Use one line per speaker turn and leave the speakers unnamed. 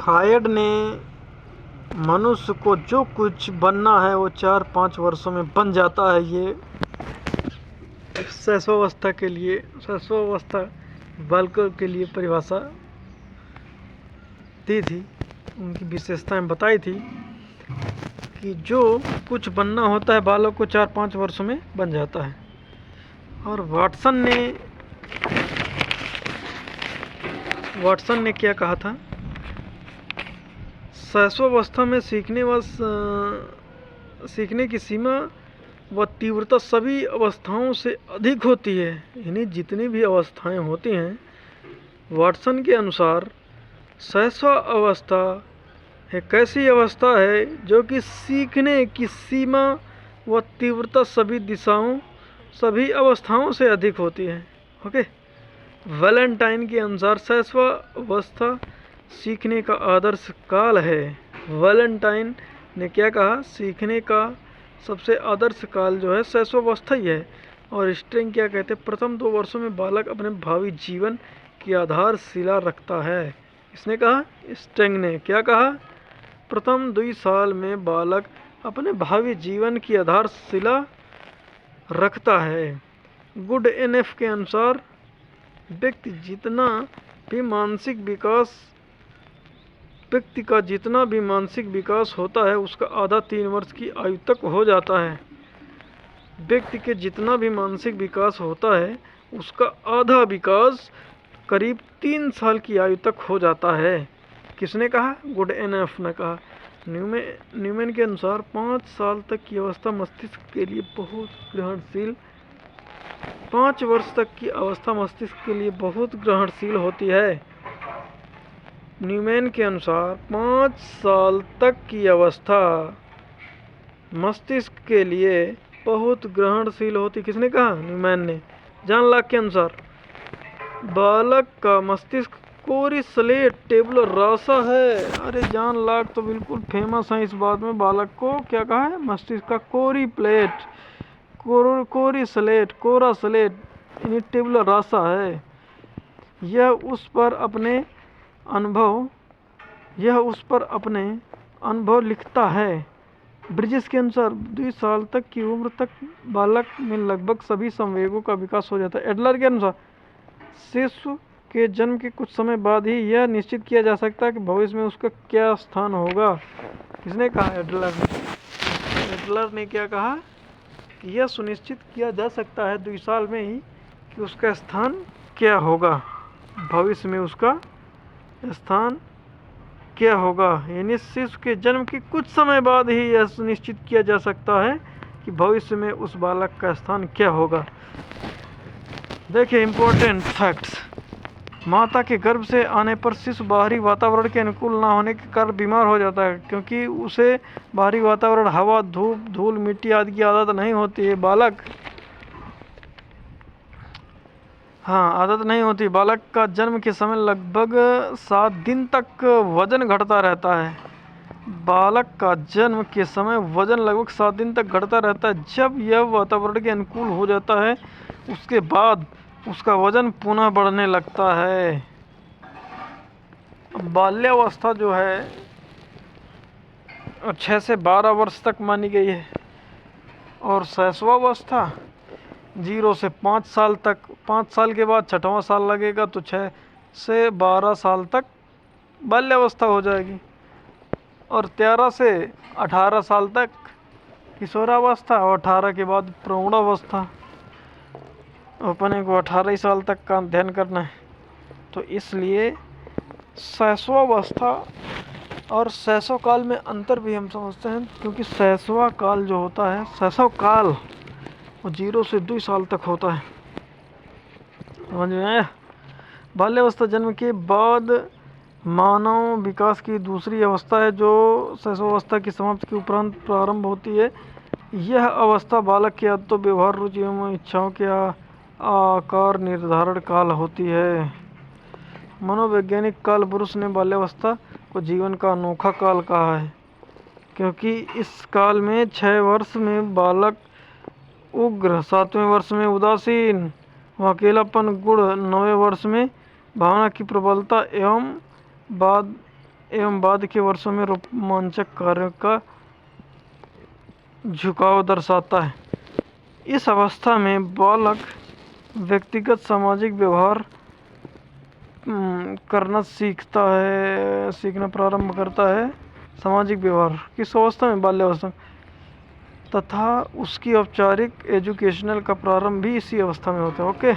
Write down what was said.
Freud ने मनुष्य को जो कुछ बनना है वो 4-5 वर्षों में बन जाता है। ये शैशवावस्था बालकों के लिए परिभाषा दी थी, उनकी विशेषताएं बताई थी कि जो कुछ बनना होता है बालक को 4-5 वर्षों में बन जाता है। और वाटसन ने क्या कहा था, शैशवावस्था में सीखने की सीमा व तीव्रता सभी अवस्थाओं से अधिक होती है। यानी जितनी भी अवस्थाएं होती हैं, वाटसन के अनुसार शैशवावस्था एक ऐसी अवस्था है जो कि सीखने की सीमा व तीव्रता सभी अवस्थाओं से अधिक होती है। ओके, वैलेंटाइन के अनुसार शैशवावस्था सीखने का आदर्श काल है। वैलेंटाइन ने क्या कहा, सीखने का सबसे आदर्श काल जो है शैशवावस्था ही है। और स्ट्रिंग क्या कहते हैं, प्रथम 2 वर्षों में बालक अपने भावी जीवन की आधारशिला रखता है। इसने कहा, स्ट्रिंग ने क्या कहा, प्रथम 2 साल में बालक अपने भावी जीवन की आधारशिला रखता है। गुड एनएफ के अनुसार व्यक्ति का जितना भी मानसिक विकास होता है उसका आधा 3 वर्ष की आयु तक हो जाता है। व्यक्ति के जितना भी मानसिक विकास होता है उसका आधा विकास करीब 3 साल की आयु तक हो जाता है। किसने कहा, गुड एनएफ ने कहा। न्यूमैन के अनुसार 5 साल तक की अवस्था मस्तिष्क के लिए बहुत ग्रहणशील 5 वर्ष तक की अवस्था मस्तिष्क के लिए बहुत ग्रहणशील होती है। न्यूमैन के अनुसार 5 साल तक की अवस्था मस्तिष्क के लिए बहुत ग्रहणशील होती। किसने कहा, न्यूमैन ने। जॉन लॉक के अनुसार बालक का मस्तिष्क कोरी स्लेट टेबुलर रासा है। अरे जॉन लॉक तो बिल्कुल फेमस है इस बात में। बालक को क्या कहा है, मस्तिष्क का कोरी स्लेट, कोरा स्लेट यानी टेबुलर रासा है। यह उस पर अपने अनुभव लिखता है। ब्रिजेस के अनुसार 2 साल तक की उम्र तक बालक में लगभग सभी संवेगों का विकास हो जाता है। एडलर के अनुसार शिशु के जन्म के कुछ समय बाद ही यह निश्चित किया जा सकता है कि भविष्य में उसका क्या स्थान होगा। किसने कहा, एडलर ने। एडलर ने क्या कहा कि यह सुनिश्चित किया जा सकता है 2 साल में ही कि उसका स्थान क्या होगा, भविष्य में उसका स्थान क्या होगा। यानी शिशु के जन्म के कुछ समय बाद ही यह सुनिश्चित किया जा सकता है कि भविष्य में उस बालक का स्थान क्या होगा। देखिए इंपॉर्टेंट फैक्ट्स। माता के गर्भ से आने पर शिशु बाहरी वातावरण के अनुकूल ना होने के कारण बीमार हो जाता है, क्योंकि उसे बाहरी वातावरण, हवा, धूप, धूल, मिट्टी आदि की आदत नहीं होती है। बालक का जन्म के समय लगभग 7 दिन तक वजन घटता रहता है। बालक का जन्म के समय वजन लगभग 7 दिन तक घटता रहता है। जब यह वातावरण के अनुकूल हो जाता है उसके बाद उसका वजन पुनः बढ़ने लगता है। बाल्यावस्था जो है 6 से 12 वर्ष तक मानी गई है और शैशवावस्था 0 से 5 साल तक। 5 साल के बाद 6वां साल लगेगा तो 6 से 12 साल तक बाल्यावस्था हो जाएगी। और 13 से 18 साल तक किशोरावस्था और 18 के बाद प्रौढ़ावस्था। अपने को 18 साल तक का अध्ययन करना है, तो इसलिए शैशवावस्था और शैशव काल में अंतर भी हम समझते हैं, क्योंकि शैशव काल जो होता है, शैशव काल वो 0 से 2 साल तक होता है। समझ में आया। बाल्यावस्था जन्म के बाद मानव विकास की दूसरी अवस्था है जो शैशवावस्था की समाप्ति के उपरांत प्रारंभ होती है। यह अवस्था बालक की आदतों, व्यवहार, रुचि एवं इच्छाओं के आकार निर्धारण काल होती है। मनोवैज्ञानिक काल ब्रुस ने बाल्यावस्था को जीवन का अनोखा काल कहा है, क्योंकि इस काल में 6 वर्ष में बालक उग्र, 7वें वर्ष में उदासीन व अकेलापन गुण, 9वें वर्ष में भावना की प्रबलता एवं बाद के वर्षों में रोमांचक कार्यों का झुकाव दर्शाता है। इस अवस्था में बालक व्यक्तिगत सामाजिक व्यवहार करना सीखना प्रारंभ करता है। सामाजिक व्यवहार किस अवस्था में? बाल्यावस्था में। तथा उसकी औपचारिक एजुकेशनल का प्रारंभ भी इसी अवस्था में होता है। ओके।